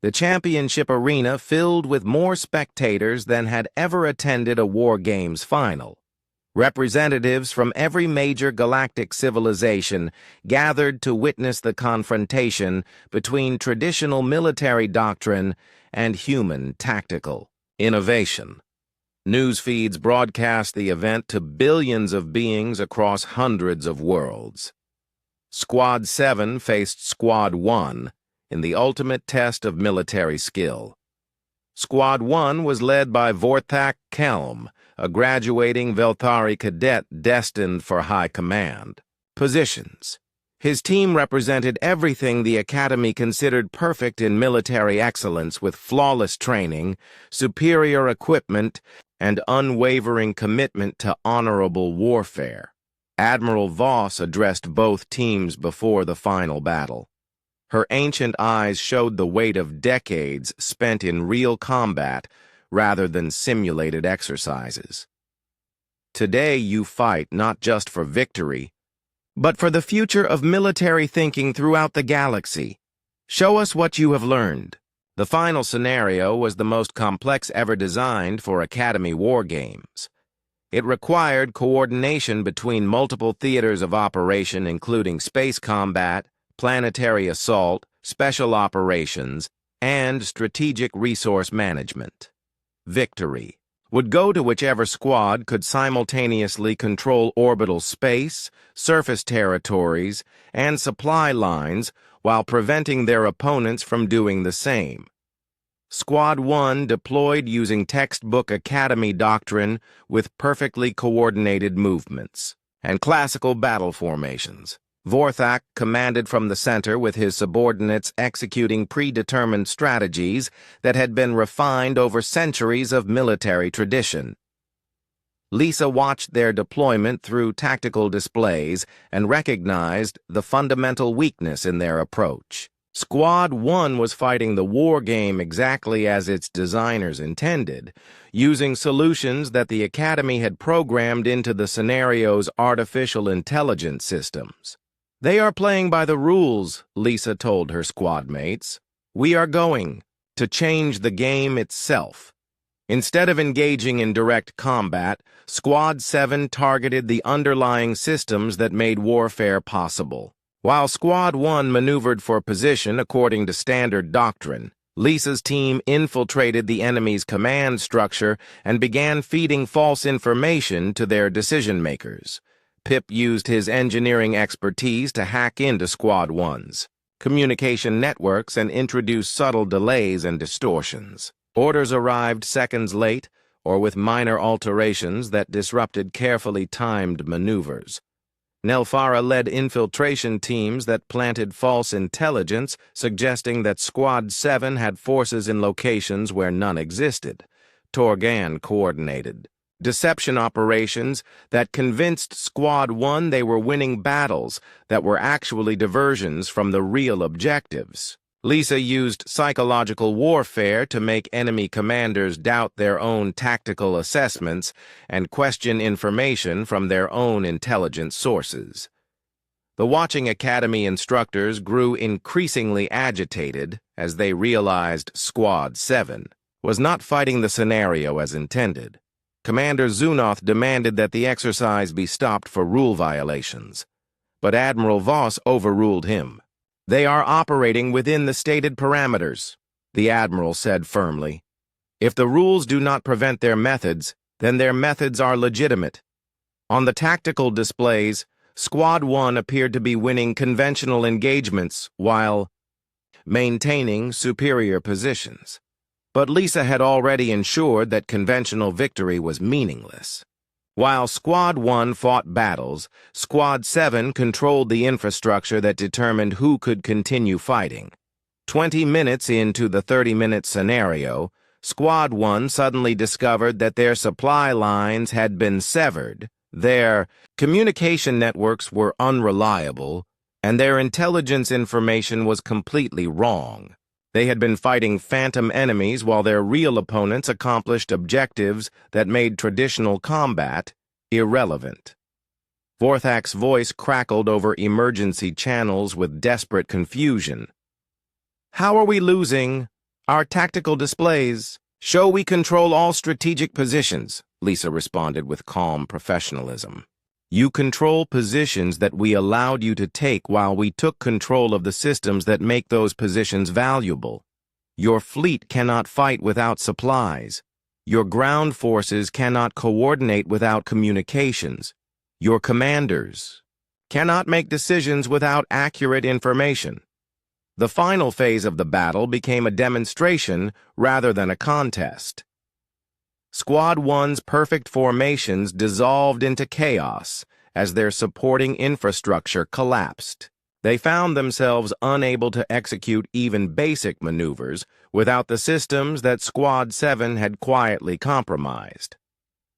The championship arena filled with more spectators than had ever attended a War Games final. Representatives from every major galactic civilization gathered to witness the confrontation between traditional military doctrine and human tactical innovation. News feeds broadcast the event to billions of beings across hundreds of worlds. Squad 7 faced Squad 1 in the ultimate test of military skill. Squad 1 was led by Vorthak Kelm, a graduating Velthari cadet destined for high command. Positions. His team represented everything the Academy considered perfect in military excellence, with flawless training, superior equipment, and unwavering commitment to honorable warfare. Admiral Voss addressed both teams before the final battle. Her ancient eyes showed the weight of decades spent in real combat rather than simulated exercises. Today you fight not just for victory, but for the future of military thinking throughout the galaxy. Show us what you have learned. The final scenario was the most complex ever designed for Academy War Games. It required coordination between multiple theaters of operation, including space combat, planetary assault, special operations, and strategic resource management. Victory would go to whichever squad could simultaneously control orbital space, surface territories, and supply lines while preventing their opponents from doing the same. Squad 1 deployed using textbook Academy doctrine with perfectly coordinated movements and classical battle formations. Vorthak commanded from the center, with his subordinates executing predetermined strategies that had been refined over centuries of military tradition. Lisa watched their deployment through tactical displays and recognized the fundamental weakness in their approach. Squad 1 was fighting the war game exactly as its designers intended, using solutions that the Academy had programmed into the scenario's artificial intelligence systems. "They are playing by the rules," Lisa told her squad mates. "We are going to change the game itself." Instead of engaging in direct combat, Squad 7 targeted the underlying systems that made warfare possible. While Squad 1 maneuvered for position according to standard doctrine, Lisa's team infiltrated the enemy's command structure and began feeding false information to their decision-makers. Pip used his engineering expertise to hack into Squad 1's communication networks and introduce subtle delays and distortions. Orders arrived seconds late or with minor alterations that disrupted carefully timed maneuvers. Nelfara led infiltration teams that planted false intelligence, suggesting that Squad 7 had forces in locations where none existed. Torgan coordinated deception operations that convinced Squad 1 they were winning battles that were actually diversions from the real objectives. Lisa used psychological warfare to make enemy commanders doubt their own tactical assessments and question information from their own intelligence sources. The watching Academy instructors grew increasingly agitated as they realized Squad 7 was not fighting the scenario as intended. Commander Zunoth demanded that the exercise be stopped for rule violations, but Admiral Voss overruled him. "They are operating within the stated parameters," the Admiral said firmly. "If the rules do not prevent their methods, then their methods are legitimate." On the tactical displays, Squad 1 appeared to be winning conventional engagements while maintaining superior positions. But Lisa had already ensured that conventional victory was meaningless. While Squad 1 fought battles, Squad 7 controlled the infrastructure that determined who could continue fighting. 20 minutes into the 30-minute scenario, Squad 1 suddenly discovered that their supply lines had been severed, their communication networks were unreliable, and their intelligence information was completely wrong. They had been fighting phantom enemies while their real opponents accomplished objectives that made traditional combat irrelevant. Vorthak's voice crackled over emergency channels with desperate confusion. "How are we losing?" Our tactical displays show we control all strategic positions, Lisa responded with calm professionalism. You control positions that we allowed you to take while we took control of the systems that make those positions valuable. Your fleet cannot fight without supplies. Your ground forces cannot coordinate without communications. Your commanders cannot make decisions without accurate information. The final phase of the battle became a demonstration rather than a contest. Squad 1's perfect formations dissolved into chaos as their supporting infrastructure collapsed. They found themselves unable to execute even basic maneuvers without the systems that Squad 7 had quietly compromised.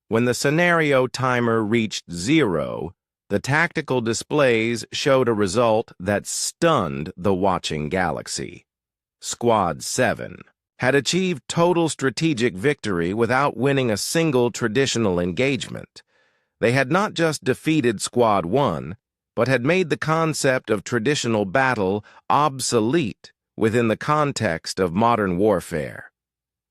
When the scenario timer reached 0, the tactical displays showed a result that stunned the watching galaxy. Squad 7 had achieved total strategic victory without winning a single traditional engagement. They had not just defeated Squad 1, but had made the concept of traditional battle obsolete within the context of modern warfare.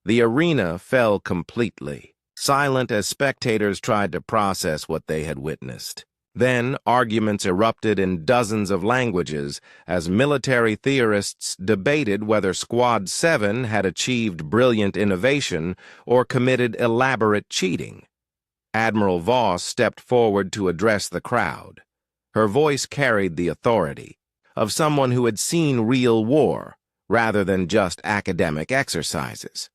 The arena fell completely, silent as spectators tried to process what they had witnessed. Then, arguments erupted in dozens of languages as military theorists debated whether Squad 7 had achieved brilliant innovation or committed elaborate cheating. Admiral Voss stepped forward to address the crowd. Her voice carried the authority of someone who had seen real war, rather than just academic exercises.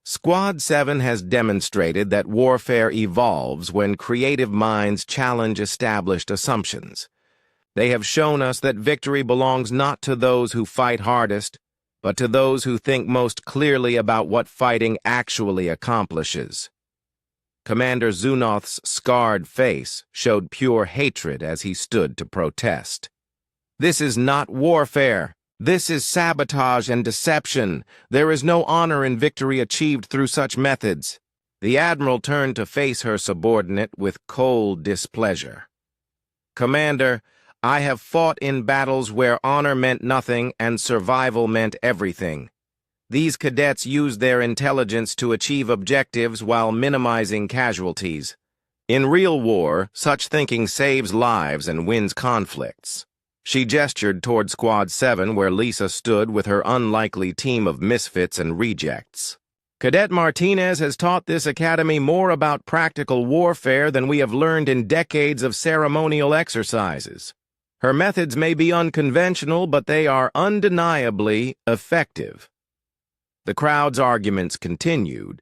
Squad 7 has demonstrated that warfare evolves when creative minds challenge established assumptions. They have shown us that victory belongs not to those who fight hardest, but to those who think most clearly about what fighting actually accomplishes. Commander Zunoth's scarred face showed pure hatred as he stood to protest. This is not warfare. This is sabotage and deception. There is no honor in victory achieved through such methods. The Admiral turned to face her subordinate with cold displeasure. Commander, I have fought in battles where honor meant nothing and survival meant everything. These cadets used their intelligence to achieve objectives while minimizing casualties. In real war, such thinking saves lives and wins conflicts. She gestured toward Squad 7 where Lisa stood with her unlikely team of misfits and rejects. Cadet Martinez has taught this academy more about practical warfare than we have learned in decades of ceremonial exercises. Her methods may be unconventional, but they are undeniably effective. The crowd's arguments continued,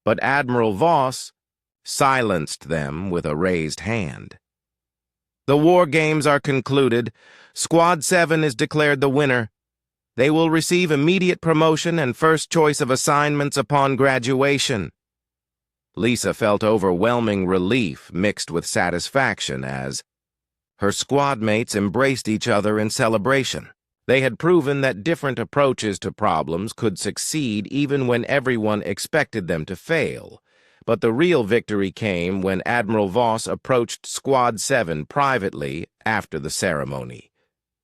but Admiral Voss silenced them with a raised hand. The war games are concluded. Squad 7 is declared the winner. They will receive immediate promotion and first choice of assignments upon graduation. Lisa felt overwhelming relief mixed with satisfaction as her squad mates embraced each other in celebration. They had proven that different approaches to problems could succeed even when everyone expected them to fail. But the real victory came when Admiral Voss approached Squad 7 privately after the ceremony.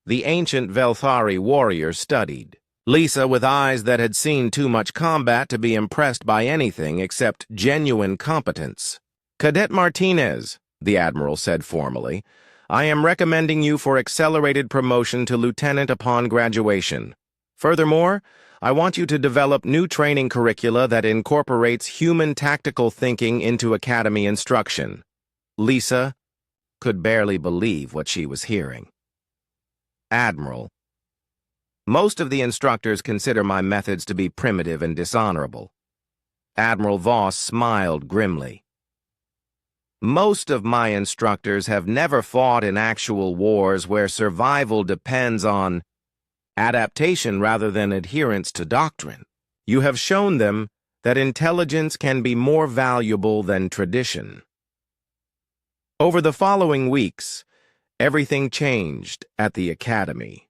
The ancient Velthari warrior studied Lisa with eyes that had seen too much combat to be impressed by anything except genuine competence. Cadet Martinez, the Admiral said formally, I am recommending you for accelerated promotion to lieutenant upon graduation. Furthermore, I want you to develop new training curricula that incorporates human tactical thinking into academy instruction. Lisa could barely believe what she was hearing. Admiral, most of the instructors consider my methods to be primitive and dishonorable. Admiral Voss smiled grimly. Most of my instructors have never fought in actual wars where survival depends on adaptation rather than adherence to doctrine. You have shown them that intelligence can be more valuable than tradition. Over the following weeks, everything changed at the Academy.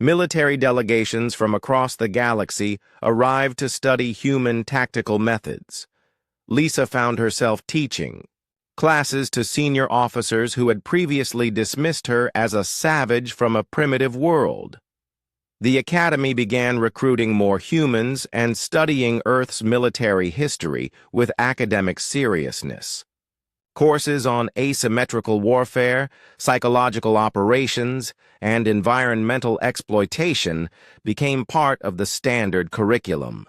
Military delegations from across the galaxy arrived to study human tactical methods. Lisa found herself teaching classes to senior officers who had previously dismissed her as a savage from a primitive world. The Academy began recruiting more humans and studying Earth's military history with academic seriousness. Courses on asymmetrical warfare, psychological operations, and environmental exploitation became part of the standard curriculum.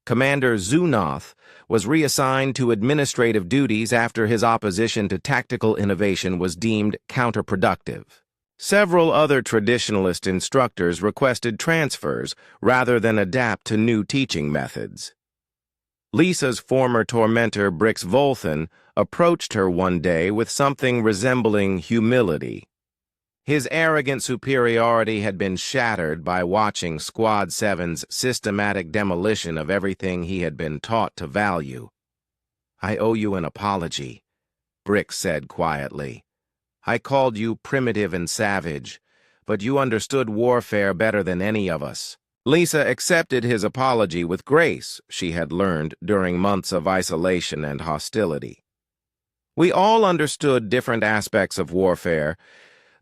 Commander Zunoth was reassigned to administrative duties after his opposition to tactical innovation was deemed counterproductive. Several other traditionalist instructors requested transfers rather than adapt to new teaching methods. Lisa's former tormentor, Brix Volthan, approached her one day with something resembling humility. His arrogant superiority had been shattered by watching Squad 7's systematic demolition of everything he had been taught to value. "I owe you an apology," Brix said quietly. "I called you primitive and savage, but you understood warfare better than any of us." Lisa accepted his apology with grace, she had learned during months of isolation and hostility. We all understood different aspects of warfare.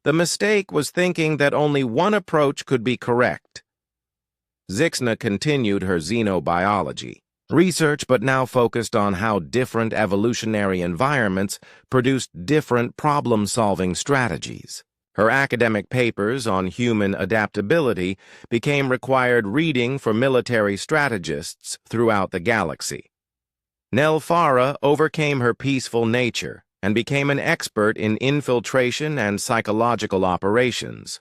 The mistake was thinking that only one approach could be correct. Zixna continued her xenobiology research, but now focused on how different evolutionary environments produced different problem-solving strategies. Her academic papers on human adaptability became required reading for military strategists throughout the galaxy. Nelfara overcame her peaceful nature and became an expert in infiltration and psychological operations.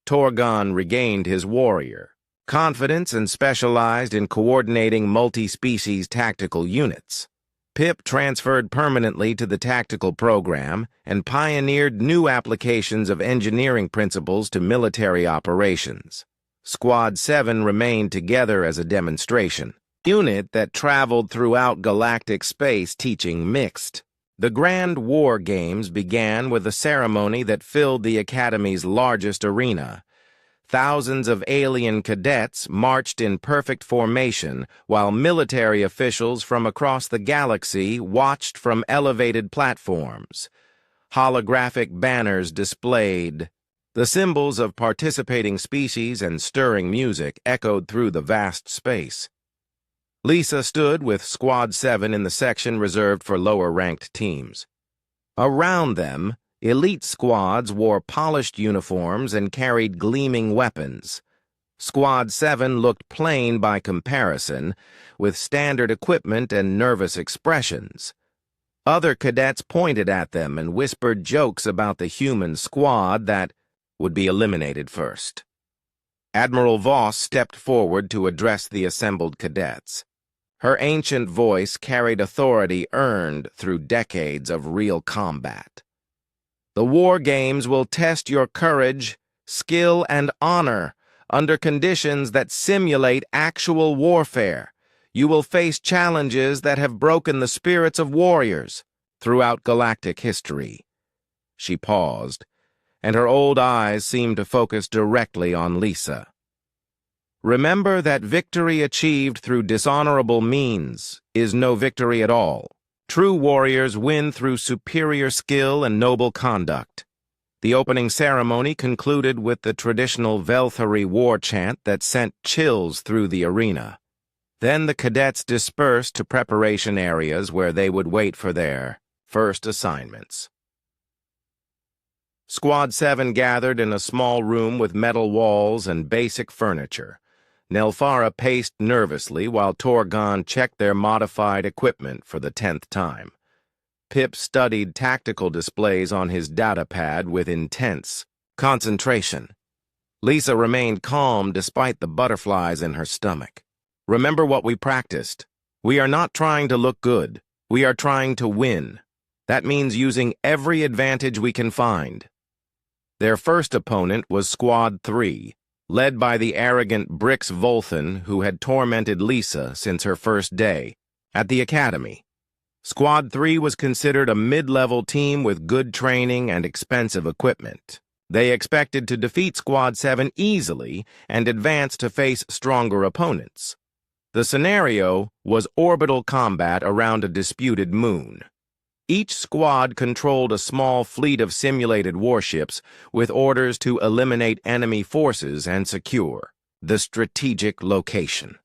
Torgon regained his warrior confidence and specialized in coordinating multi-species tactical units. Pip transferred permanently to the tactical program and pioneered new applications of engineering principles to military operations. Squad 7 remained together as a demonstration unit that traveled throughout galactic space teaching mixed. The Grand War Games began with a ceremony that filled the Academy's largest arena. Thousands of alien cadets marched in perfect formation while military officials from across the galaxy watched from elevated platforms. Holographic banners displayed the symbols of participating species, and stirring music echoed through the vast space. Lisa stood with Squad 7 in the section reserved for lower-ranked teams. Around them, elite squads wore polished uniforms and carried gleaming weapons. Squad 7 looked plain by comparison, with standard equipment and nervous expressions. Other cadets pointed at them and whispered jokes about the human squad that would be eliminated first. Admiral Voss stepped forward to address the assembled cadets. Her ancient voice carried authority earned through decades of real combat. "The war games will test your courage, skill, and honor under conditions that simulate actual warfare. You will face challenges that have broken the spirits of warriors throughout galactic history." She paused, and her old eyes seemed to focus directly on Lisa. "Remember that victory achieved through dishonorable means is no victory at all. True warriors win through superior skill and noble conduct." The opening ceremony concluded with the traditional Velthari war chant that sent chills through the arena. Then the cadets dispersed to preparation areas where they would wait for their first assignments. Squad 7 gathered in a small room with metal walls and basic furniture. Nelfara paced nervously while Torgon checked their modified equipment for the 10th time. Pip studied tactical displays on his datapad with intense concentration. Lisa remained calm despite the butterflies in her stomach. "Remember what we practiced. We are not trying to look good. We are trying to win. That means using every advantage we can find." Their first opponent was Squad 3, led by the arrogant Brix Volthan, who had tormented Lisa since her first day at the Academy. Squad 3 was considered a mid-level team with good training and expensive equipment. They expected to defeat Squad 7 easily and advance to face stronger opponents. The scenario was orbital combat around a disputed moon. Each squad controlled a small fleet of simulated warships with orders to eliminate enemy forces and secure the strategic location.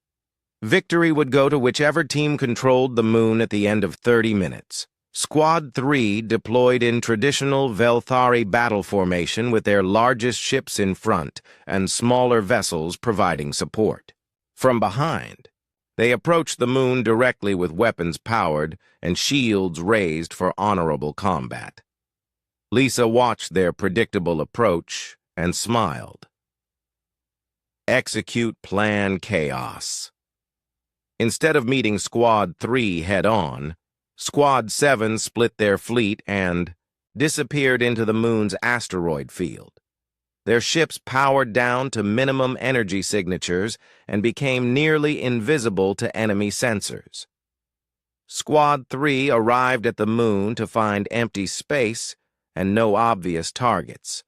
Victory would go to whichever team controlled the moon at the end of 30 minutes. Squad 3 deployed in traditional Velthari battle formation with their largest ships in front and smaller vessels providing support. From behind, they approached the moon directly with weapons powered and shields raised for honorable combat. Lisa watched their predictable approach and smiled. Execute Plan Chaos. Instead of meeting Squad 3 head-on, Squad 7 split their fleet and disappeared into the moon's asteroid field. Their ships powered down to minimum energy signatures and became nearly invisible to enemy sensors. Squad 3 arrived at the moon to find empty space and no obvious targets.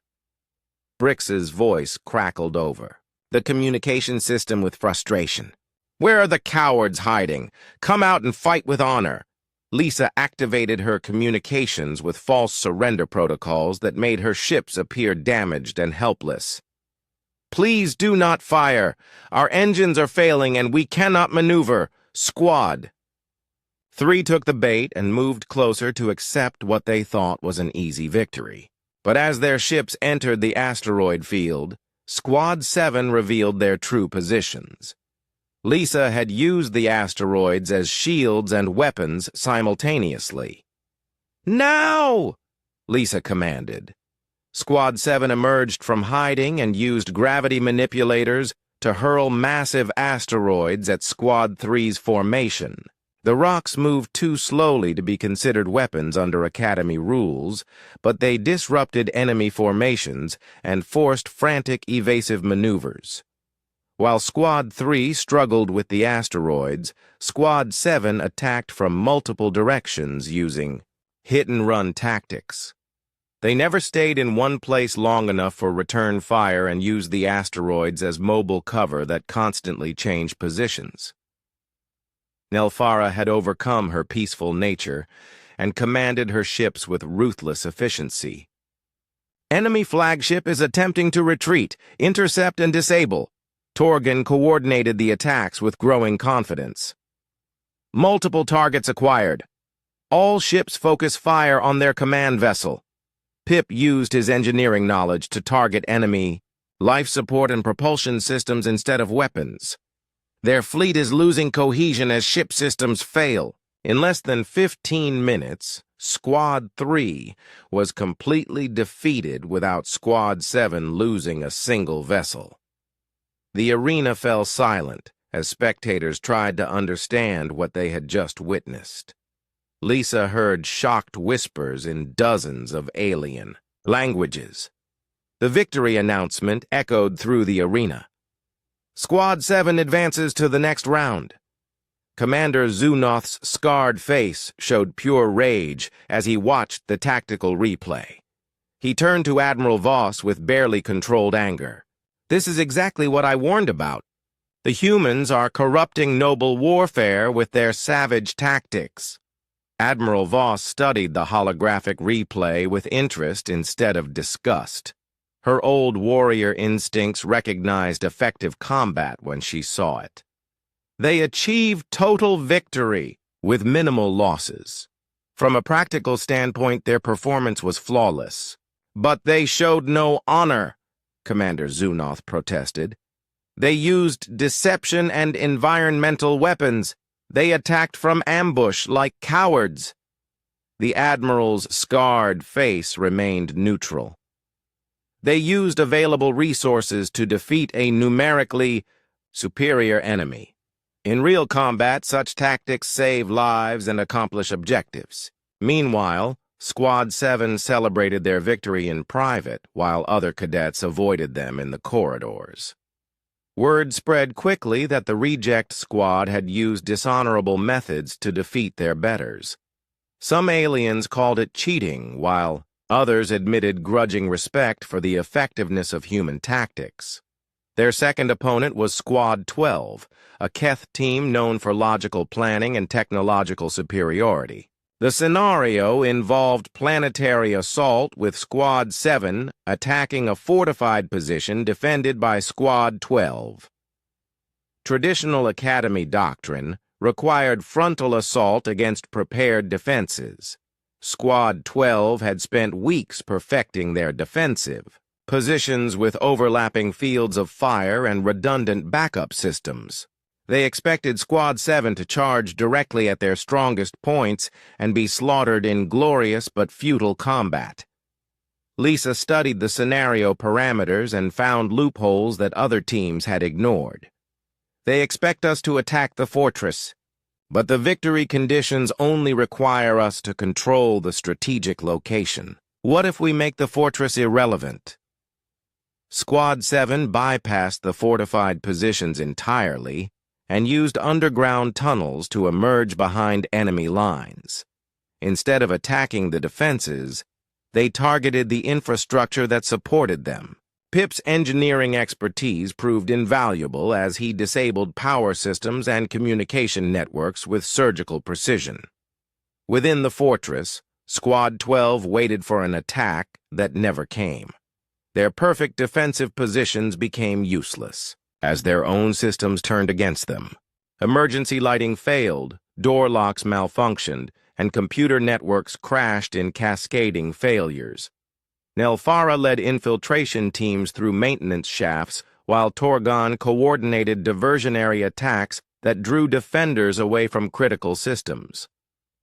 Brix's voice crackled over the communication system with frustration. "Where are the cowards hiding? Come out and fight with honor." Lisa activated her communications with false surrender protocols that made her ships appear damaged and helpless. "Please do not fire. Our engines are failing and we cannot maneuver. Squad." 3 took the bait and moved closer to accept what they thought was an easy victory. But as their ships entered the asteroid field, Squad 7 revealed their true positions. Lisa had used the asteroids as shields and weapons simultaneously. "Now!" Lisa commanded. Squad 7 emerged from hiding and used gravity manipulators to hurl massive asteroids at Squad 3's formation. The rocks moved too slowly to be considered weapons under Academy rules, but they disrupted enemy formations and forced frantic evasive maneuvers. While Squad 3 struggled with the asteroids, Squad 7 attacked from multiple directions using hit-and-run tactics. They never stayed in one place long enough for return fire and used the asteroids as mobile cover that constantly changed positions. Nelfara had overcome her peaceful nature and commanded her ships with ruthless efficiency. "Enemy flagship is attempting to retreat, intercept, and disable." Torgan coordinated the attacks with growing confidence. "Multiple targets acquired. All ships focus fire on their command vessel." Pip used his engineering knowledge to target enemy life support and propulsion systems instead of weapons. "Their fleet is losing cohesion as ship systems fail." In less than 15 minutes, Squad 3 was completely defeated without Squad 7 losing a single vessel. The arena fell silent as spectators tried to understand what they had just witnessed. Lisa heard shocked whispers in dozens of alien languages. The victory announcement echoed through the arena. "Squad 7 advances to the next round." Commander Zunoth's scarred face showed pure rage as he watched the tactical replay. He turned to Admiral Voss with barely controlled anger. "This is exactly what I warned about. The humans are corrupting noble warfare with their savage tactics." Admiral Voss studied the holographic replay with interest instead of disgust. Her old warrior instincts recognized effective combat when she saw it. They achieved total victory with minimal losses. From a practical standpoint, their performance was flawless. "But they showed no honor," Commander Zunoth protested. "They used deception and environmental weapons. They attacked from ambush like cowards." The Admiral's scarred face remained neutral. "They used available resources to defeat a numerically superior enemy. In real combat, such tactics save lives and accomplish objectives." Meanwhile, Squad 7 celebrated their victory in private, while other cadets avoided them in the corridors. Word spread quickly that the reject squad had used dishonorable methods to defeat their betters. Some aliens called it cheating, while others admitted grudging respect for the effectiveness of human tactics. Their second opponent was Squad 12, a Keth team known for logical planning and technological superiority. The scenario involved planetary assault with Squad 7 attacking a fortified position defended by Squad 12. Traditional Academy doctrine required frontal assault against prepared defenses. Squad 12 had spent weeks perfecting their defensive positions with overlapping fields of fire and redundant backup systems. They expected Squad 7 to charge directly at their strongest points and be slaughtered in glorious but futile combat. Lisa studied the scenario parameters and found loopholes that other teams had ignored. They expect us to attack the fortress, but the victory conditions only require us to control the strategic location. What if we make the fortress irrelevant? Squad 7 bypassed the fortified positions entirely and used underground tunnels to emerge behind enemy lines. Instead of attacking the defenses, they targeted the infrastructure that supported them. Pip's engineering expertise proved invaluable as he disabled power systems and communication networks with surgical precision. Within the fortress, Squad 12 waited for an attack that never came. Their perfect defensive positions became useless as their own systems turned against them. Emergency lighting failed, door locks malfunctioned, and computer networks crashed in cascading failures. Nelfara led infiltration teams through maintenance shafts, while Torgon coordinated diversionary attacks that drew defenders away from critical systems.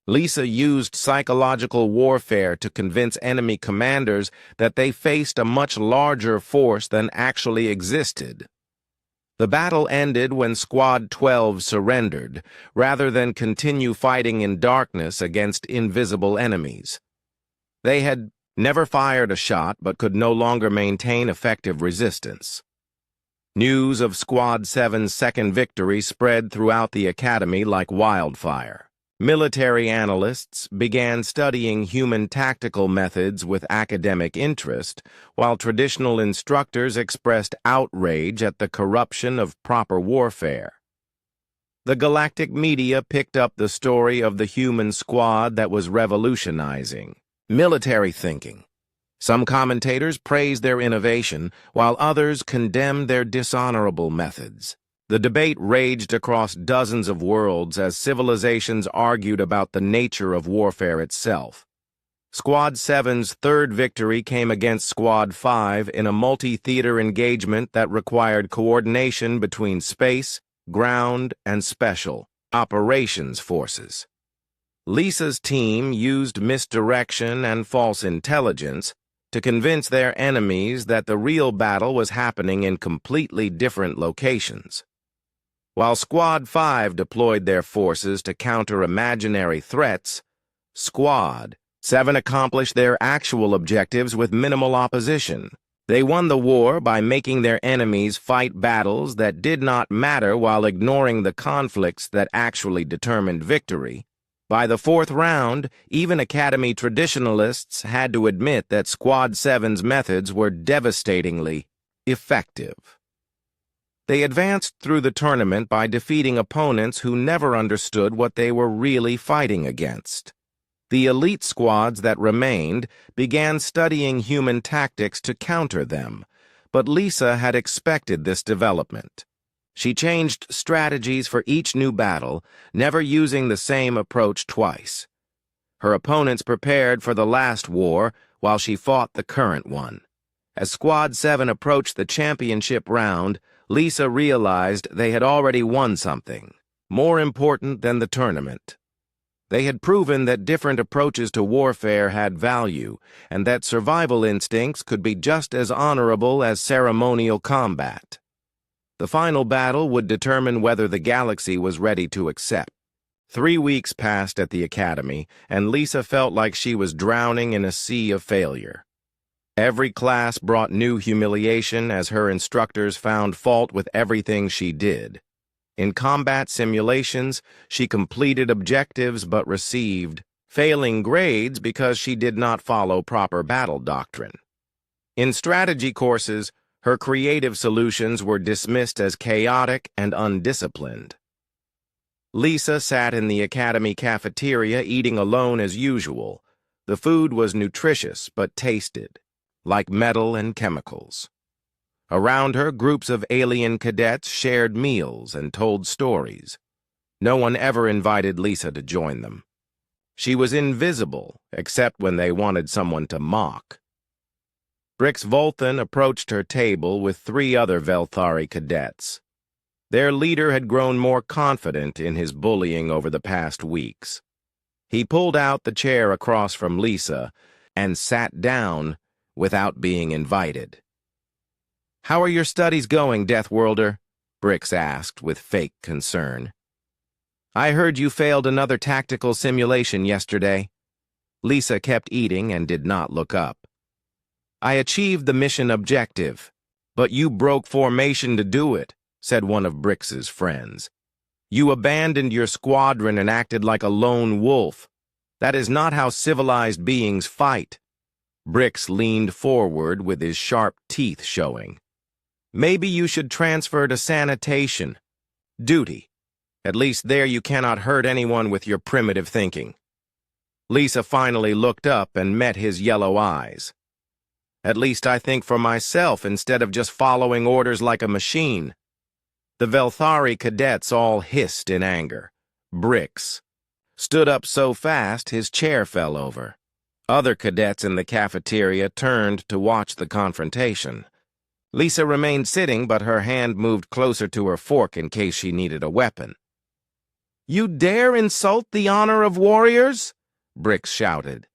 Lisa used psychological warfare to convince enemy commanders that they faced a much larger force than actually existed. The battle ended when Squad 12 surrendered, rather than continue fighting in darkness against invisible enemies. They had never fired a shot but could no longer maintain effective resistance. News of Squad 7's second victory spread throughout the Academy like wildfire. Military analysts began studying human tactical methods with academic interest, while traditional instructors expressed outrage at the corruption of proper warfare. The galactic media picked up the story of the human squad that was revolutionizing military thinking. Some commentators praised their innovation, while others condemned their dishonorable methods. The debate raged across dozens of worlds as civilizations argued about the nature of warfare itself. Squad 7's third victory came against Squad 5 in a multi-theater engagement that required coordination between space, ground, and special operations forces. Lisa's team used misdirection and false intelligence to convince their enemies that the real battle was happening in completely different locations. While Squad 5 deployed their forces to counter imaginary threats, Squad 7 accomplished their actual objectives with minimal opposition. They won the war by making their enemies fight battles that did not matter while ignoring the conflicts that actually determined victory. By the fourth round, even Academy traditionalists had to admit that Squad 7's methods were devastatingly effective. They advanced through the tournament by defeating opponents who never understood what they were really fighting against. The elite squads that remained began studying human tactics to counter them, but Lisa had expected this development. She changed strategies for each new battle, never using the same approach twice. Her opponents prepared for the last war while she fought the current one. As Squad 7 approached the championship round, Lisa realized they had already won something, more important than the tournament. They had proven that different approaches to warfare had value, and that survival instincts could be just as honorable as ceremonial combat. The final battle would determine whether the galaxy was ready to accept. 3 weeks passed at the Academy, and Lisa felt like she was drowning in a sea of failure. Every class brought new humiliation as her instructors found fault with everything she did. In combat simulations, she completed objectives but received failing grades because she did not follow proper battle doctrine. In strategy courses, her creative solutions were dismissed as chaotic and undisciplined. Lisa sat in the academy cafeteria eating alone as usual. The food was nutritious but tasted like metal and chemicals. Around her, groups of alien cadets shared meals and told stories. No one ever invited Lisa to join them. She was invisible, except when they wanted someone to mock. Brix Volthan approached her table with 3 other Velthari cadets. Their leader had grown more confident in his bullying over the past weeks. He pulled out the chair across from Lisa and sat down without being invited. "How are your studies going, Deathworlder?" Brix asked with fake concern. "I heard you failed another tactical simulation yesterday." Lisa kept eating and did not look up. "I achieved the mission objective, but you broke formation to do it," said one of Brix's friends. "You abandoned your squadron and acted like a lone wolf. That is not how civilized beings fight." Brix leaned forward with his sharp teeth showing. "Maybe you should transfer to sanitation. Duty. At least there you cannot hurt anyone with your primitive thinking." Lisa finally looked up and met his yellow eyes. "At least I think for myself instead of just following orders like a machine." The Velthari cadets all hissed in anger. Brix stood up so fast his chair fell over. Other cadets in the cafeteria turned to watch the confrontation. Lisa remained sitting, but her hand moved closer to her fork in case she needed a weapon. "You dare insult the honor of warriors?" Brix shouted.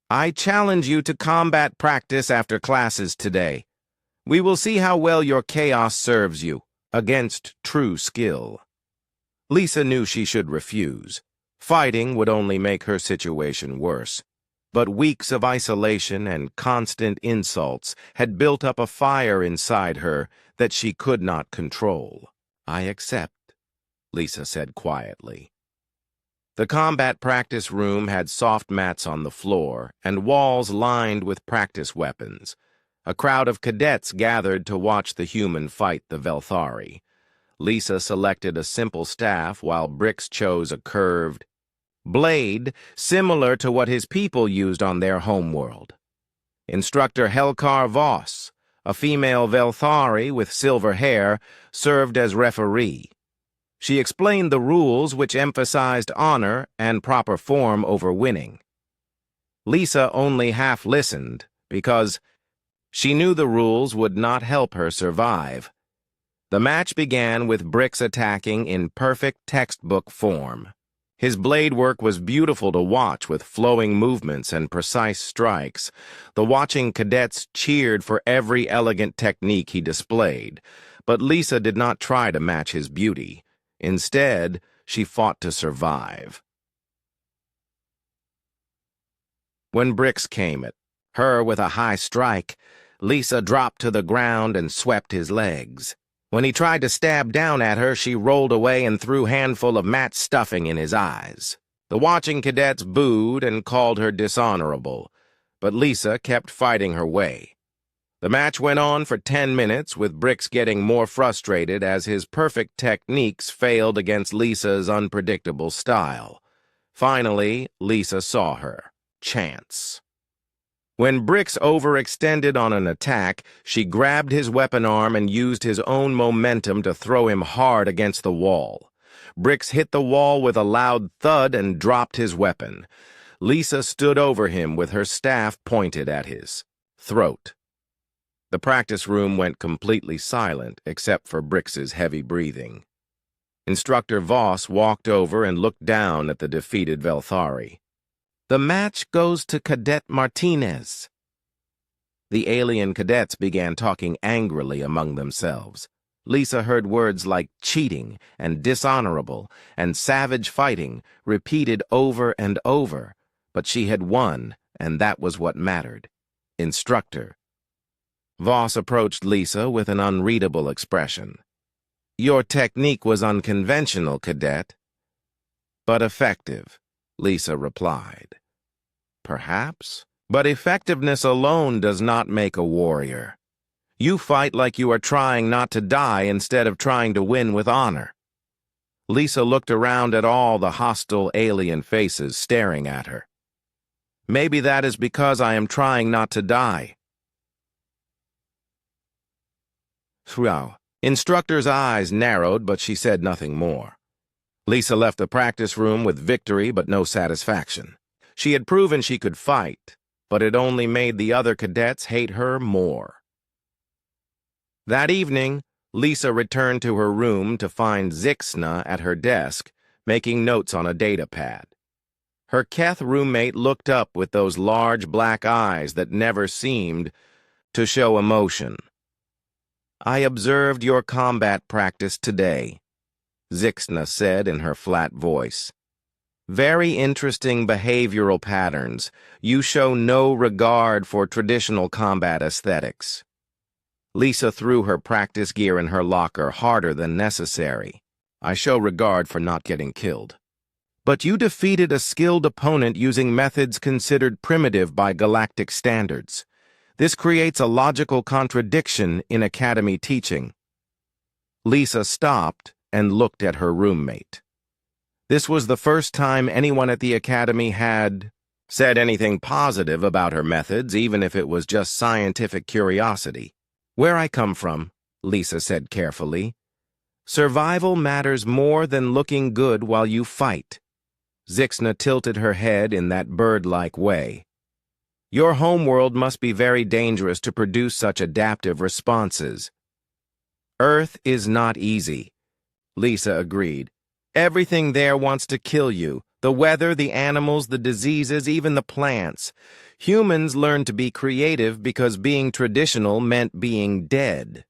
"I challenge you to combat practice after classes today. We will see how well your chaos serves you against true skill." Lisa knew she should refuse. Fighting would only make her situation worse. But weeks of isolation and constant insults had built up a fire inside her that she could not control. "I accept," Lisa said quietly. The combat practice room had soft mats on the floor and walls lined with practice weapons. A crowd of cadets gathered to watch the human fight the Velthari. Lisa selected a simple staff while Brix chose a curved blade similar to what his people used on their homeworld. Instructor Helkar Voss, a female Velthari with silver hair, served as referee. She explained the rules, which emphasized honor and proper form over winning. Lisa only half listened because she knew the rules would not help her survive. The match began with Brix attacking in perfect textbook form. His blade work was beautiful to watch with flowing movements and precise strikes. The watching cadets cheered for every elegant technique he displayed, but Lisa did not try to match his beauty. Instead, she fought to survive. When Brix came at her with a high strike, Lisa dropped to the ground and swept his legs. When he tried to stab down at her, she rolled away and threw a handful of mat stuffing in his eyes. The watching cadets booed and called her dishonorable, but Lisa kept fighting her way. The match went on for 10 minutes, with Brix getting more frustrated as his perfect techniques failed against Lisa's unpredictable style. Finally, Lisa saw her chance. When Brix overextended on an attack, she grabbed his weapon arm and used his own momentum to throw him hard against the wall. Brix hit the wall with a loud thud and dropped his weapon. Lisa stood over him with her staff pointed at his throat. The practice room went completely silent except for Brix's heavy breathing. Instructor Voss walked over and looked down at the defeated Velthari. "The match goes to Cadet Martinez." The alien cadets began talking angrily among themselves. Lisa heard words like cheating and dishonorable and savage fighting repeated over and over, but she had won, and that was what mattered. Instructor. Voss approached Lisa with an unreadable expression. "Your technique was unconventional, Cadet." "But effective," Lisa replied. "Perhaps, but effectiveness alone does not make a warrior. You fight like you are trying not to die instead of trying to win with honor." Lisa looked around at all the hostile alien faces staring at her. Maybe that is because I am trying not to die. Wow. Instructor's eyes narrowed, but she said nothing more. Lisa left the practice room with victory but no satisfaction. She had proven she could fight, but it only made the other cadets hate her more. That evening, Lisa returned to her room to find Zixna at her desk, making notes on a data pad. Her Keth roommate looked up with those large black eyes that never seemed to show emotion. "I observed your combat practice today," Zixna said in her flat voice. "Very interesting behavioral patterns. You show no regard for traditional combat aesthetics." Lisa threw her practice gear in her locker harder than necessary. "I show regard for not getting killed." "But you defeated a skilled opponent using methods considered primitive by galactic standards. This creates a logical contradiction in academy teaching." Lisa stopped and looked at her roommate. This was the first time anyone at the academy had said anything positive about her methods, even if it was just scientific curiosity. "Where I come from," Lisa said carefully, "survival matters more than looking good while you fight." Zixna tilted her head in that bird-like way. "Your homeworld must be very dangerous to produce such adaptive responses." "Earth is not easy," Lisa agreed. "Everything there wants to kill you. The weather, the animals, the diseases, even the plants. Humans learned to be creative because being traditional meant being dead."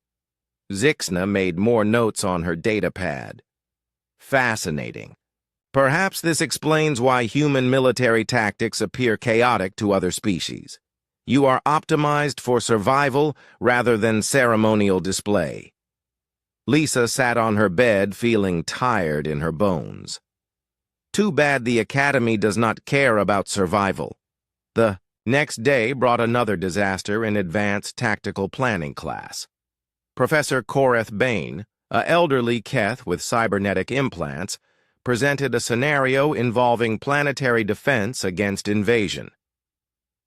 Zixna made more notes on her data pad. "Fascinating. Perhaps this explains why human military tactics appear chaotic to other species. You are optimized for survival rather than ceremonial display." Lisa sat on her bed feeling tired in her bones. Too bad the academy does not care about survival. The next day brought another disaster in advanced tactical planning class. Professor Koreth Bain, an elderly Keth with cybernetic implants, presented a scenario involving planetary defense against invasion.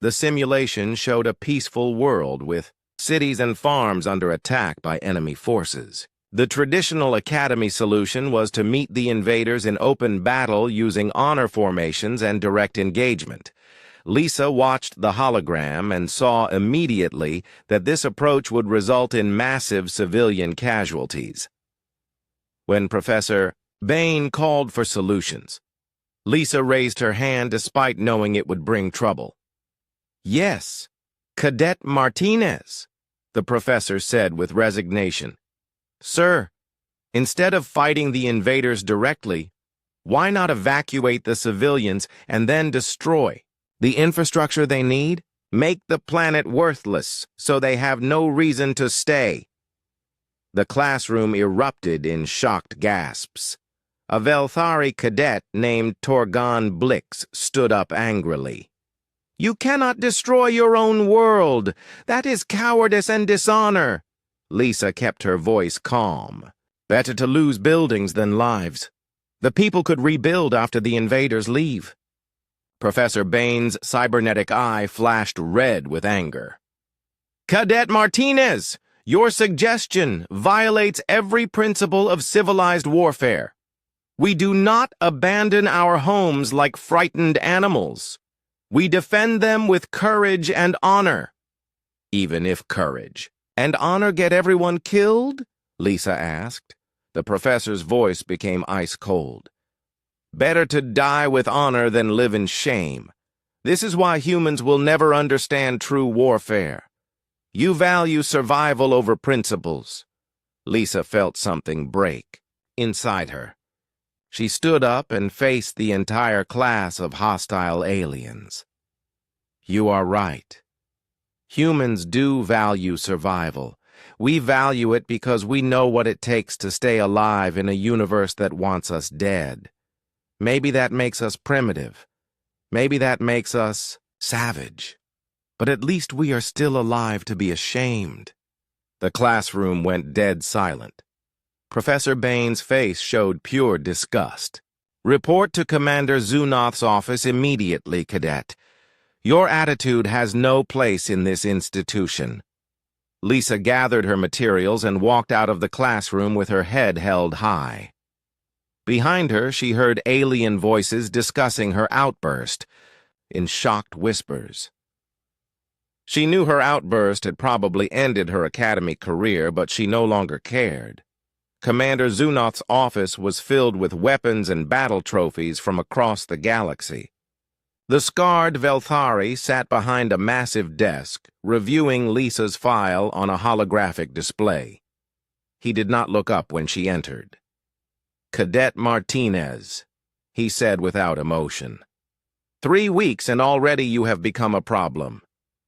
The simulation showed a peaceful world with cities and farms under attack by enemy forces. The traditional academy solution was to meet the invaders in open battle using honor formations and direct engagement. Lisa watched the hologram and saw immediately that this approach would result in massive civilian casualties. When Professor Bain called for solutions, Lisa raised her hand despite knowing it would bring trouble. "Yes, Cadet Martinez," the professor said with resignation. "Sir, instead of fighting the invaders directly, why not evacuate the civilians and then destroy the infrastructure they need? Make the planet worthless so they have no reason to stay." The classroom erupted in shocked gasps. A Velthari cadet named Torgon Blix stood up angrily. "You cannot destroy your own world. That is cowardice and dishonor." Lisa kept her voice calm. "Better to lose buildings than lives. The people could rebuild after the invaders leave." Professor Bain's cybernetic eye flashed red with anger. "Cadet Martinez, your suggestion violates every principle of civilized warfare. We do not abandon our homes like frightened animals. We defend them with courage and honor." "Even if courage and honor get everyone killed?" Lisa asked. The professor's voice became ice cold. "Better to die with honor than live in shame. This is why humans will never understand true warfare. You value survival over principles." Lisa felt something break inside her. She stood up and faced the entire class of hostile aliens. "You are right. Humans do value survival. We value it because we know what it takes to stay alive in a universe that wants us dead. Maybe that makes us primitive. Maybe that makes us savage. But at least we are still alive to be ashamed." The classroom went dead silent. Professor Bain's face showed pure disgust. Report to Commander Zunoth's office immediately, Cadet. Your attitude has no place in this institution. Lisa gathered her materials and walked out of the classroom with her head held high. Behind her, she heard alien voices discussing her outburst in shocked whispers. She knew her outburst had probably ended her academy career, but she no longer cared. Commander Zunoth's office was filled with weapons and battle trophies from across the galaxy. The scarred Velthari sat behind a massive desk, reviewing Lisa's file on a holographic display. He did not look up when she entered. "Cadet Martinez," he said without emotion. 3 weeks and already you have become a problem.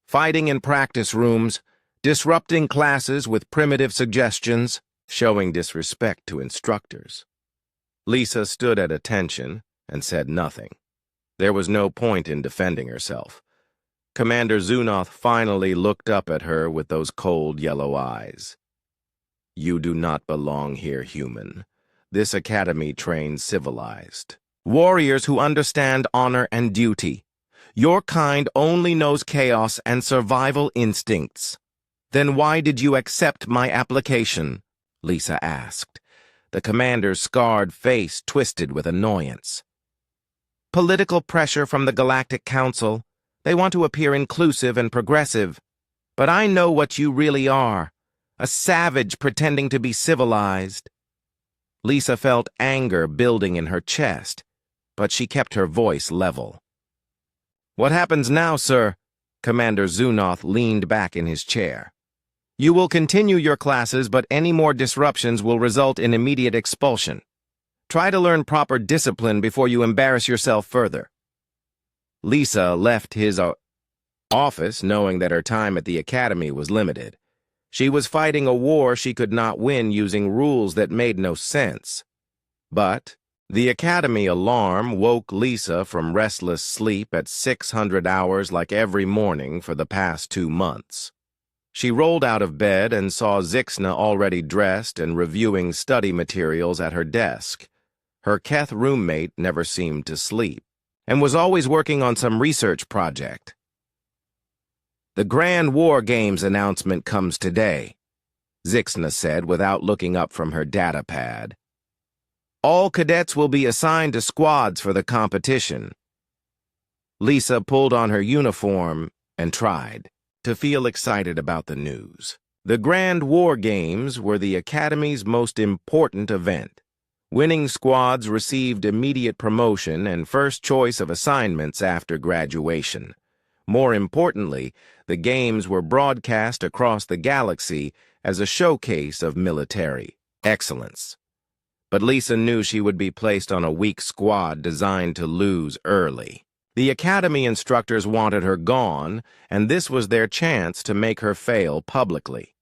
Fighting in practice rooms, disrupting classes with primitive suggestions, showing disrespect to instructors. Lisa stood at attention and said nothing. There was no point in defending herself. Commander Zunoth finally looked up at her with those cold yellow eyes. "You do not belong here, human. This academy trains civilized warriors who understand honor and duty. Your kind only knows chaos and survival instincts. Then why did you accept my application?" Lisa asked. The commander's scarred face twisted with annoyance. "Political pressure from the Galactic Council. They want to appear inclusive and progressive. But I know what you really are, a savage pretending to be civilized." Lisa felt anger building in her chest, but she kept her voice level. "What happens now, sir?" Commander Zunoth leaned back in his chair. "You will continue your classes, but any more disruptions will result in immediate expulsion. Try to learn proper discipline before you embarrass yourself further." Lisa left his office knowing that her time at the academy was limited. She was fighting a war she could not win using rules that made no sense. But the academy alarm woke Lisa from restless sleep at 600 hours like every morning for the past 2 months. She rolled out of bed and saw Zixna already dressed and reviewing study materials at her desk. Her Keth roommate never seemed to sleep, and was always working on some research project. "The Grand War Games announcement comes today," Zixna said without looking up from her data pad. "All cadets will be assigned to squads for the competition." Lisa pulled on her uniform and tried to feel excited about the news. The Grand War Games were the Academy's most important event. Winning squads received immediate promotion and first choice of assignments after graduation. More importantly, the games were broadcast across the galaxy as a showcase of military excellence. But Lisa knew she would be placed on a weak squad designed to lose early. The academy instructors wanted her gone, and this was their chance to make her fail publicly.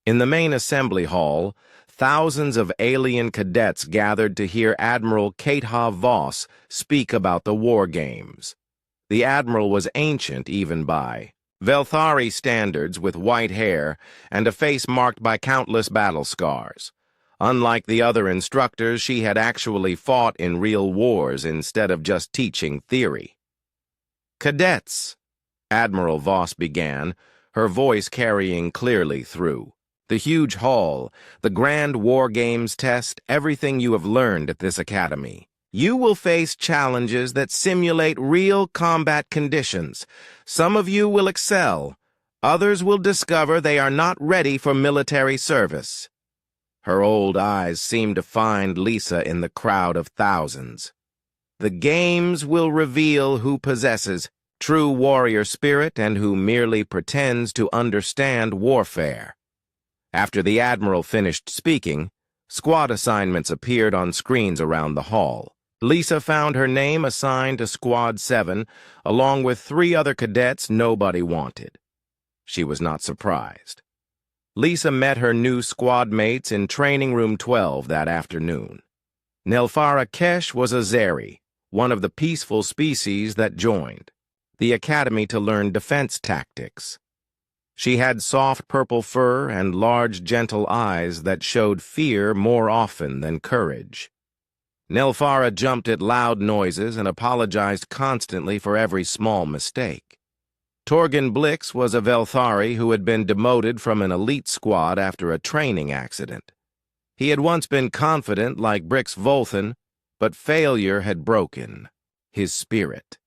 In the main assembly hall, thousands of alien cadets gathered to hear Admiral Katha Voss speak about the war games. The admiral was ancient even by Velthari standards, with white hair and a face marked by countless battle scars. Unlike the other instructors, she had actually fought in real wars instead of just teaching theory. "Cadets," Admiral Voss began, her voice carrying clearly through. "The huge hall, the Grand War Games test, everything you have learned at this academy. You will face challenges that simulate real combat conditions. Some of you will excel. Others will discover they are not ready for military service." Her old eyes seemed to find Lisa in the crowd of thousands. "The games will reveal who possesses true warrior spirit and who merely pretends to understand warfare." After the Admiral finished speaking, squad assignments appeared on screens around the hall. Lisa found her name assigned to Squad 7, along with 3 other cadets nobody wanted. She was not surprised. Lisa met her new squad mates in Training Room 12 that afternoon. Nelfara Kesh was a Zeri, one of the peaceful species that joined the academy to learn defense tactics. She had soft purple fur and large, gentle eyes that showed fear more often than courage. Nelfara jumped at loud noises and apologized constantly for every small mistake. Torgan Blix was a Velthari who had been demoted from an elite squad after a training accident. He had once been confident like Brix Volthan, but failure had broken his spirit.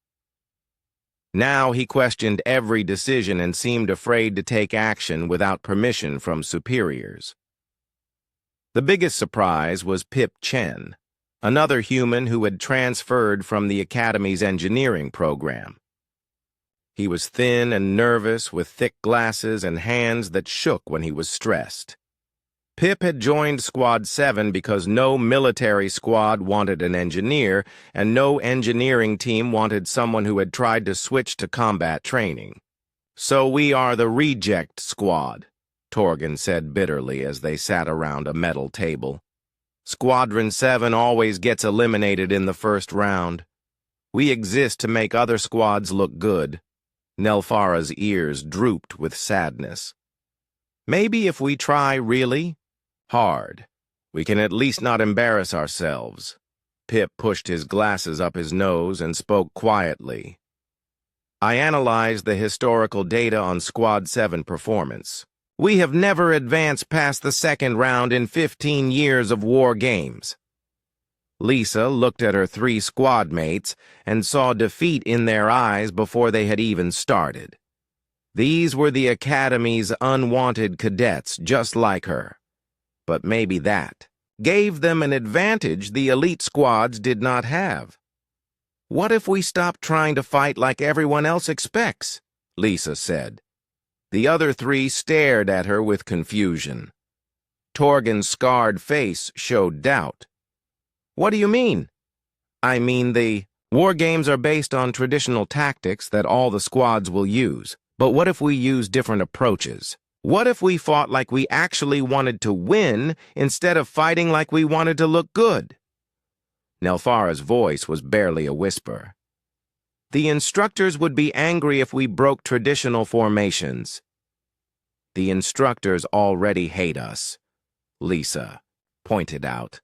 Now he questioned every decision and seemed afraid to take action without permission from superiors. The biggest surprise was Pip Chen, another human who had transferred from the Academy's engineering program. He was thin and nervous, with thick glasses and hands that shook when he was stressed. Pip had joined Squad 7 because no military squad wanted an engineer, and no engineering team wanted someone who had tried to switch to combat training. "So we are the reject squad," Torgan said bitterly as they sat around a metal table. "Squadron 7 always gets eliminated in the first round. We exist to make other squads look good." Nelfara's ears drooped with sadness. "Maybe if we try really hard, we can at least not embarrass ourselves." Pip pushed his glasses up his nose and spoke quietly. "I analyzed the historical data on Squad 7 performance. We have never advanced past the second round in 15 years of war games." Lisa looked at her 3 squad mates and saw defeat in their eyes before they had even started. These were the Academy's unwanted cadets, just like her. But maybe that gave them an advantage the elite squads did not have. "What if we stop trying to fight like everyone else expects?" Lisa said. The other 3 stared at her with confusion. Torgan's scarred face showed doubt. "What do you mean?" "I mean, the war games are based on traditional tactics that all the squads will use. But what if we use different approaches? What if we fought like we actually wanted to win instead of fighting like we wanted to look good?" Nelfara's voice was barely a whisper. "The instructors would be angry if we broke traditional formations." "The instructors already hate us," Lisa pointed out.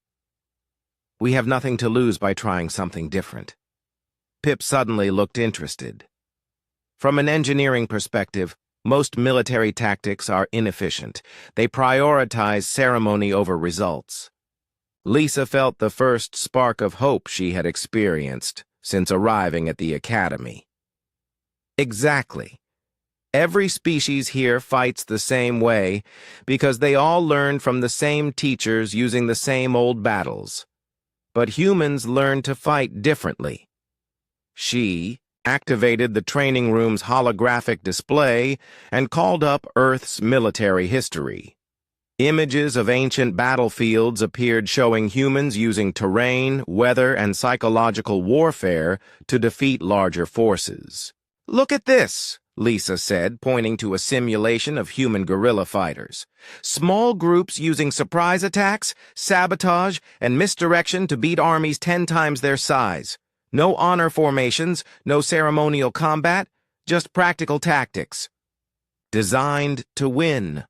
"We have nothing to lose by trying something different." Pip suddenly looked interested. "From an engineering perspective, most military tactics are inefficient. They prioritize ceremony over results." Lisa felt the first spark of hope she had experienced since arriving at the Academy. "Exactly. Every species here fights the same way because they all learned from the same teachers using the same old battles. But humans learn to fight differently." She activated the training room's holographic display and called up Earth's military history. Images of ancient battlefields appeared showing humans using terrain, weather, and psychological warfare to defeat larger forces. "Look at this," Lisa said, pointing to a simulation of human guerrilla fighters. "Small groups using surprise attacks, sabotage, and misdirection to beat armies 10 times their size. No honor formations, no ceremonial combat, just practical tactics. Designed to win."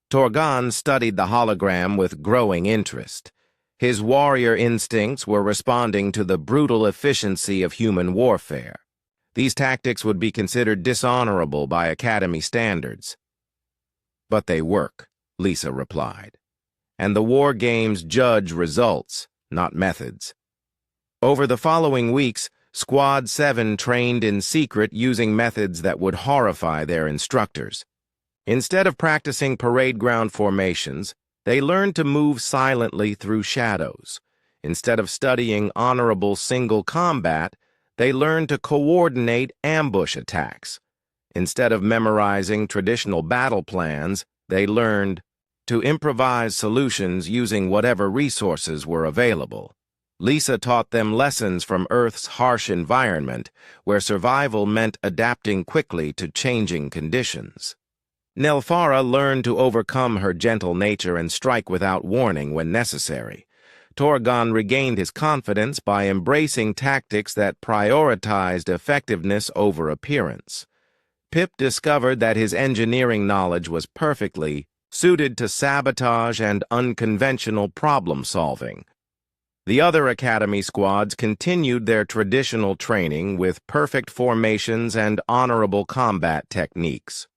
Torgan studied the hologram with growing interest. His warrior instincts were responding to the brutal efficiency of human warfare. These tactics would be considered dishonorable by Academy standards. "But they work," Lisa replied. "And the war games judge results, not methods." Over the following weeks, Squad 7 trained in secret using methods that would horrify their instructors. Instead of practicing parade ground formations, they learned to move silently through shadows. Instead of studying honorable single combat, they learned to coordinate ambush attacks. Instead of memorizing traditional battle plans, they learned to improvise solutions using whatever resources were available. Lisa taught them lessons from Earth's harsh environment, where survival meant adapting quickly to changing conditions. Nelfara learned to overcome her gentle nature and strike without warning when necessary. Torgan regained his confidence by embracing tactics that prioritized effectiveness over appearance. Pip discovered that his engineering knowledge was perfectly suited to sabotage and unconventional problem-solving. The other Academy squads continued their traditional training with perfect formations and honorable combat techniques.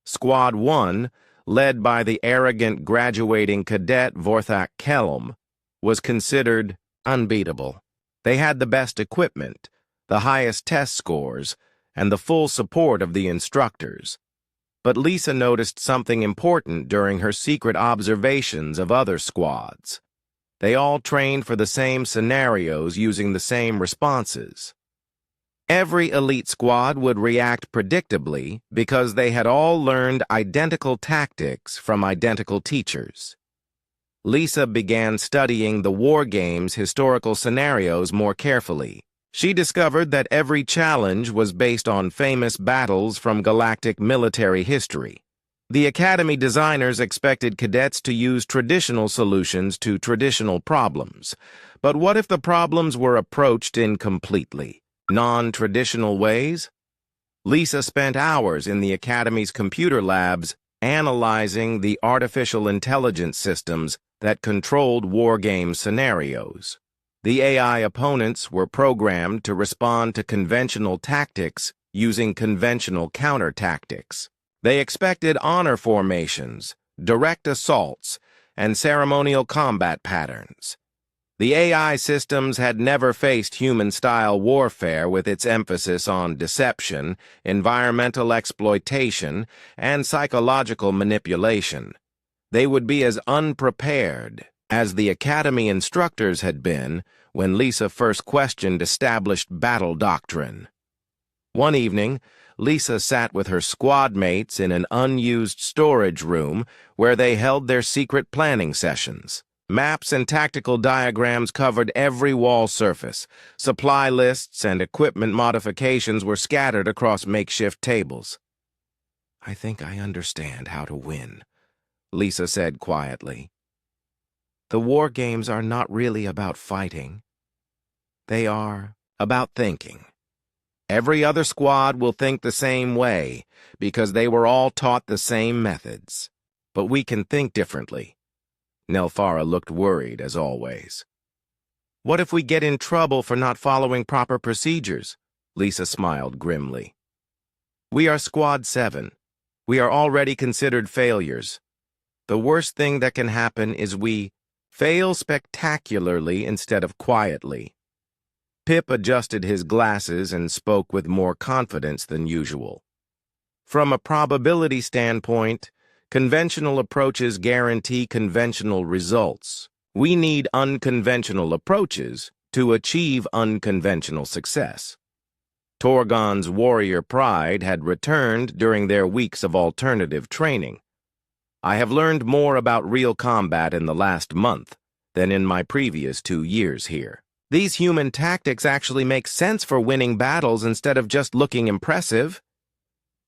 Squad 1, led by the arrogant graduating cadet Vorthak Kelm, was considered unbeatable. They had the best equipment, the highest test scores, and the full support of the instructors. But Lisa noticed something important during her secret observations of other squads. They all trained for the same scenarios using the same responses. Every elite squad would react predictably because they had all learned identical tactics from identical teachers. Lisa began studying the war game's historical scenarios more carefully. She discovered that every challenge was based on famous battles from galactic military history. The Academy designers expected cadets to use traditional solutions to traditional problems. But what if the problems were approached in completely non-traditional ways? Lisa spent hours in the Academy's computer labs analyzing the artificial intelligence systems that controlled war game scenarios. The AI opponents were programmed to respond to conventional tactics using conventional counter-tactics. They expected honor formations, direct assaults, and ceremonial combat patterns. The AI systems had never faced human-style warfare with its emphasis on deception, environmental exploitation, and psychological manipulation. They would be as unprepared as the Academy instructors had been when Lisa first questioned established battle doctrine. One evening, Lisa sat with her squad mates in an unused storage room where they held their secret planning sessions. Maps and tactical diagrams covered every wall surface. Supply lists and equipment modifications were scattered across makeshift tables. "I think I understand how to win," Lisa said quietly. "The war games are not really about fighting. They are about thinking. Every other squad will think the same way because they were all taught the same methods. But we can think differently." Nelfara looked worried, as always. "What if we get in trouble for not following proper procedures?" Lisa smiled grimly. "We are Squad 7. We are already considered failures. The worst thing that can happen is we fail spectacularly instead of quietly." Pip adjusted his glasses and spoke with more confidence than usual. "From a probability standpoint, conventional approaches guarantee conventional results. We need unconventional approaches to achieve unconventional success." Torgon's warrior pride had returned during their weeks of alternative training. "I have learned more about real combat in the last month than in my previous 2 years here. These human tactics actually make sense for winning battles instead of just looking impressive."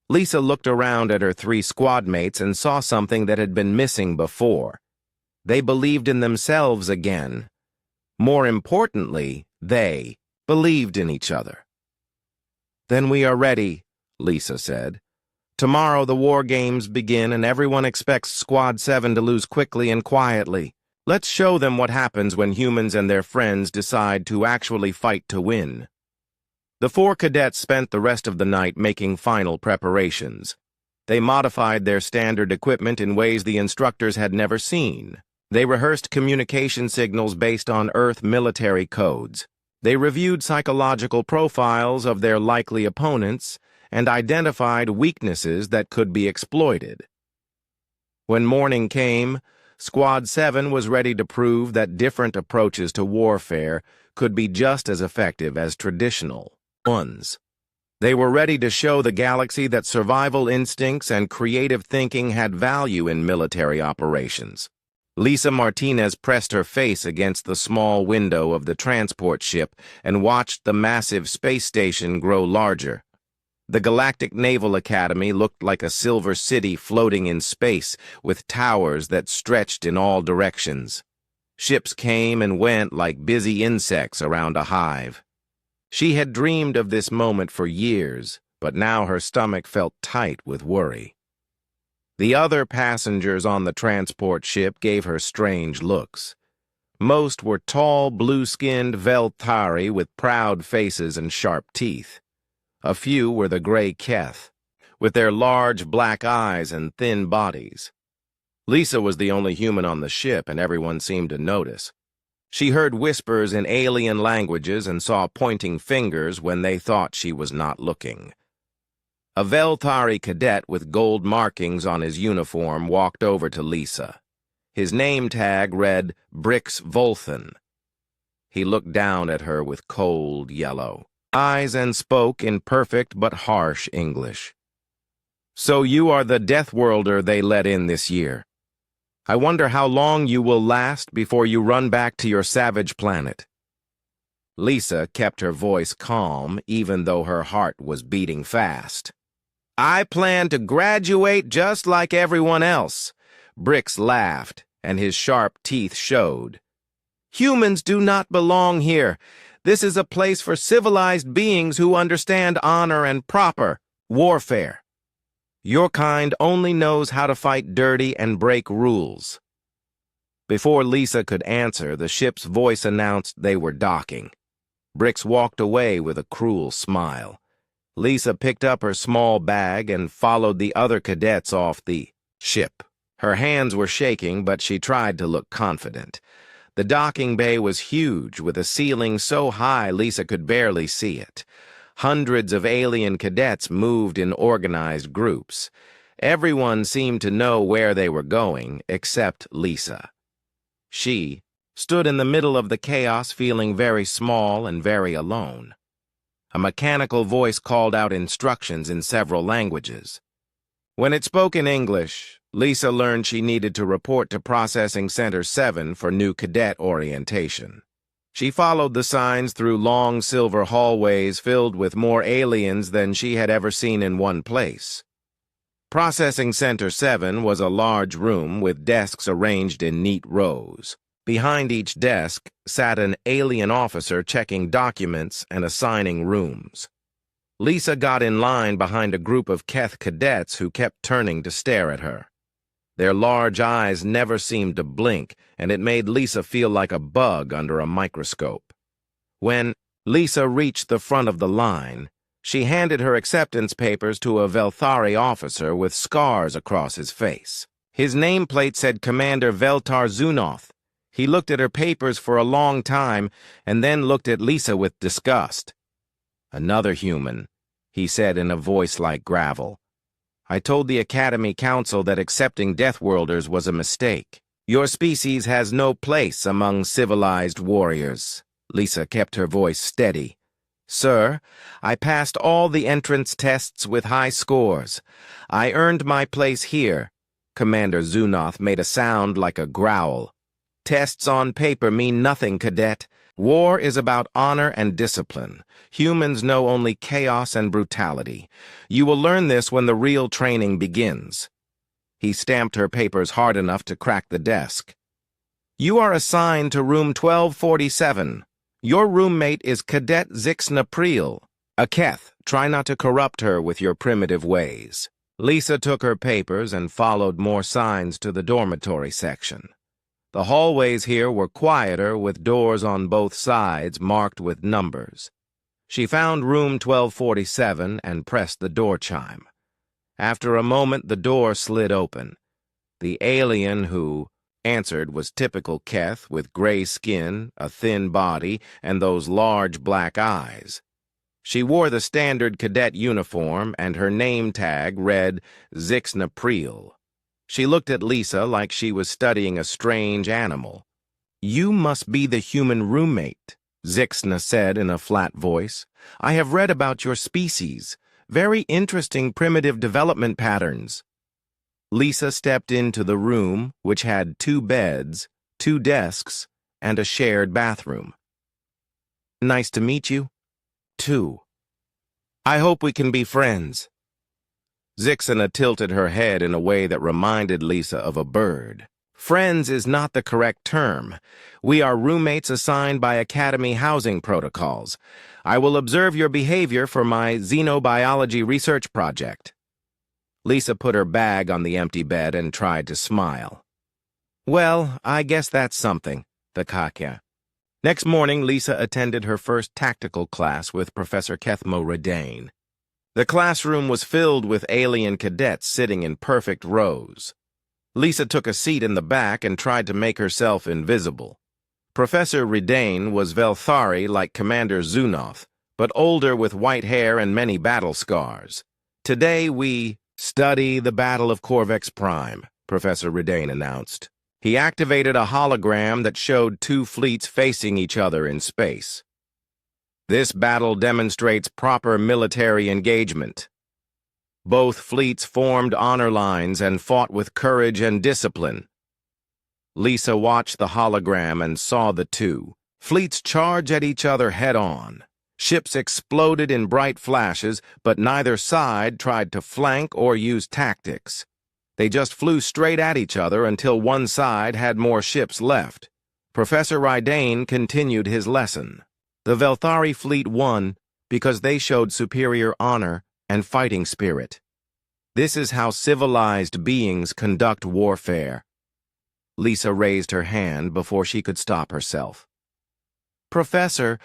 Lisa looked around at her 3 squad mates and saw something that had been missing before. They believed in themselves again. More importantly, they believed in each other. "Then we are ready," Lisa said. "Tomorrow the war games begin and everyone expects Squad 7 to lose quickly and quietly. Let's show them what happens when humans and their friends decide to actually fight to win." The 4 cadets spent the rest of the night making final preparations. They modified their standard equipment in ways the instructors had never seen. They rehearsed communication signals based on Earth military codes. They reviewed psychological profiles of their likely opponents and identified weaknesses that could be exploited. When morning came, Squad 7 was ready to prove that different approaches to warfare could be just as effective as traditional ones. They were ready to show the galaxy that survival instincts and creative thinking had value in military operations. Lisa Martinez pressed her face against the small window of the transport ship and watched the massive space station grow larger. The Galactic Naval Academy looked like a silver city floating in space with towers that stretched in all directions. Ships came and went like busy insects around a hive. She had dreamed of this moment for years, but now her stomach felt tight with worry. The other passengers on the transport ship gave her strange looks. Most were tall, blue-skinned Veltari with proud faces and sharp teeth. A few were the gray Keth, with their large black eyes and thin bodies. Lisa was the only human on the ship, and everyone seemed to notice. She heard whispers in alien languages and saw pointing fingers when they thought she was not looking. A Veltari cadet with gold markings on his uniform walked over to Lisa. His name tag read Brix Volthan. He looked down at her with cold yellow eyes and spoke in perfect but harsh English. "So you are the Deathworlder they let in this year. I wonder how long you will last before you run back to your savage planet." Lisa kept her voice calm even though her heart was beating fast. "I plan to graduate just like everyone else." Brix laughed, and his sharp teeth showed. "Humans do not belong here. This is a place for civilized beings who understand honor and proper warfare. Your kind only knows how to fight dirty and break rules." Before Lisa could answer, the ship's voice announced they were docking. Brix walked away with a cruel smile. Lisa picked up her small bag and followed the other cadets off the ship. Her hands were shaking, but she tried to look confident. The docking bay was huge, with a ceiling so high Lisa could barely see it. Hundreds of alien cadets moved in organized groups. Everyone seemed to know where they were going, except Lisa. She stood in the middle of the chaos, feeling very small and very alone. A mechanical voice called out instructions in several languages. When it spoke in English, Lisa learned she needed to report to Processing Center 7 for new cadet orientation. She followed the signs through long silver hallways filled with more aliens than she had ever seen in one place. Processing Center 7 was a large room with desks arranged in neat rows. Behind each desk sat an alien officer checking documents and assigning rooms. Lisa got in line behind a group of Keth cadets who kept turning to stare at her. Their large eyes never seemed to blink, and it made Lisa feel like a bug under a microscope. When Lisa reached the front of the line, she handed her acceptance papers to a Velthari officer with scars across his face. His nameplate said Commander Veltar Zunoth. He looked at her papers for a long time and then looked at Lisa with disgust. "Another human," he said in a voice like gravel. "I told the Academy Council that accepting Deathworlders was a mistake. Your species has no place among civilized warriors." Lisa kept her voice steady. "Sir, I passed all the entrance tests with high scores. I earned my place here." Commander Zunoth made a sound like a growl. "Tests on paper mean nothing, cadet. War is about honor and discipline. Humans know only chaos and brutality. You will learn this when the real training begins." He stamped her papers hard enough to crack the desk. "You are assigned to room 1247. Your roommate is Cadet Zixna Priel. A Keth, try not to corrupt her with your primitive ways." Lisa took her papers and followed more signs to the dormitory section. The hallways here were quieter, with doors on both sides marked with numbers. She found room 1247 and pressed the door chime. After a moment, the door slid open. The alien who answered was typical Keth, with gray skin, a thin body, and those large black eyes. She wore the standard cadet uniform, and her name tag read Zixna Priel. She looked at Lisa like she was studying a strange animal. "You must be the human roommate," Zixna said in a flat voice. "I have read about your species. Very interesting primitive development patterns." Lisa stepped into the room, which had 2 beds, 2 desks, and a shared bathroom. "Nice to meet you." "Too. I hope we can be friends." Zixna tilted her head in a way that reminded Lisa of a bird. Friends is not the correct term. We are roommates assigned by Academy housing protocols. I will observe your behavior for my xenobiology research project. Lisa put her bag on the empty bed and tried to smile. Well, I guess that's something, the Katya. Next morning, Lisa attended her first tactical class with Professor Kethmo Redane. The classroom was filled with alien cadets sitting in perfect rows. Lisa took a seat in the back and tried to make herself invisible. Professor Redane was Velthari like Commander Zunoth, but older with white hair and many battle scars. Today we study the Battle of Corvex Prime, Professor Redane announced. He activated a hologram that showed two fleets facing each other in space. This battle demonstrates proper military engagement. Both fleets formed honor lines and fought with courage and discipline. Lisa watched the hologram and saw the two fleets charge at each other head-on. Ships exploded in bright flashes, but neither side tried to flank or use tactics. They just flew straight at each other until one side had more ships left. Professor Redane continued his lesson. The Velthari fleet won because they showed superior honor and fighting spirit. This is how civilized beings conduct warfare. Lisa raised her hand before she could stop herself. Professor,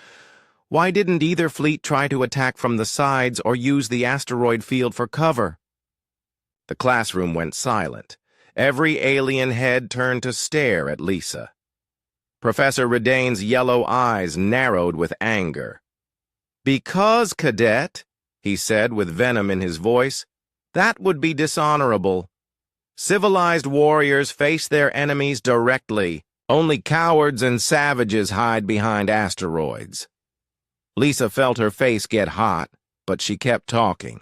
why didn't either fleet try to attack from the sides or use the asteroid field for cover? The classroom went silent. Every alien head turned to stare at Lisa. Professor Redane's yellow eyes narrowed with anger. Because, Cadet, he said with venom in his voice, that would be dishonorable. Civilized warriors face their enemies directly. Only cowards and savages hide behind asteroids. Lisa felt her face get hot, but she kept talking.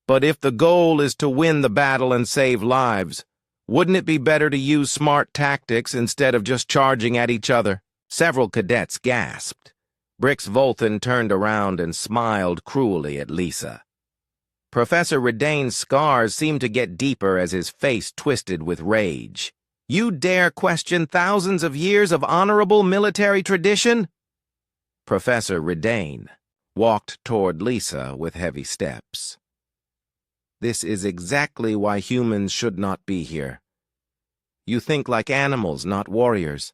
But if the goal is to win the battle and save lives, wouldn't it be better to use smart tactics instead of just charging at each other? Several cadets gasped. Brix Volthan turned around and smiled cruelly at Lisa. Professor Redane's scars seemed to get deeper as his face twisted with rage. You dare question thousands of years of honorable military tradition? Professor Redane walked toward Lisa with heavy steps. This is exactly why humans should not be here. You think like animals, not warriors.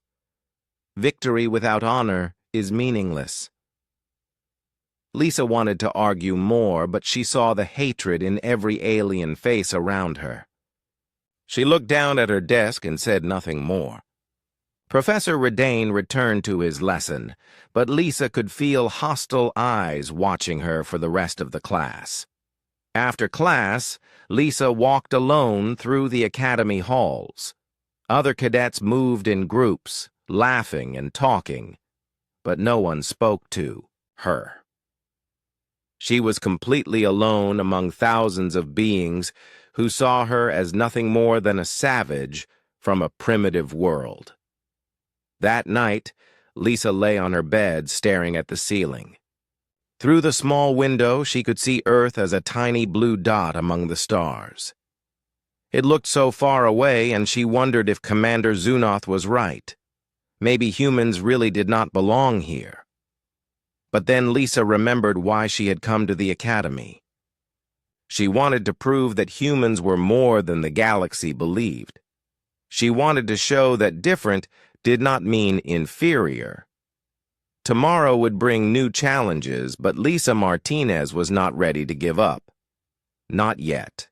Victory without honor is meaningless. Lisa wanted to argue more, but she saw the hatred in every alien face around her. She looked down at her desk and said nothing more. Professor Redane returned to his lesson, but Lisa could feel hostile eyes watching her for the rest of the class. After class, Lisa walked alone through the academy halls. Other cadets moved in groups, laughing and talking, but no one spoke to her. She was completely alone among thousands of beings who saw her as nothing more than a savage from a primitive world. That night, Lisa lay on her bed staring at the ceiling. Through the small window, she could see Earth as a tiny blue dot among the stars. It looked so far away, and she wondered if Commander Zunoth was right. Maybe humans really did not belong here. But then Lisa remembered why she had come to the Academy. She wanted to prove that humans were more than the galaxy believed. She wanted to show that different did not mean inferior. Tomorrow would bring new challenges, but Lisa Martinez was not ready to give up. Not yet.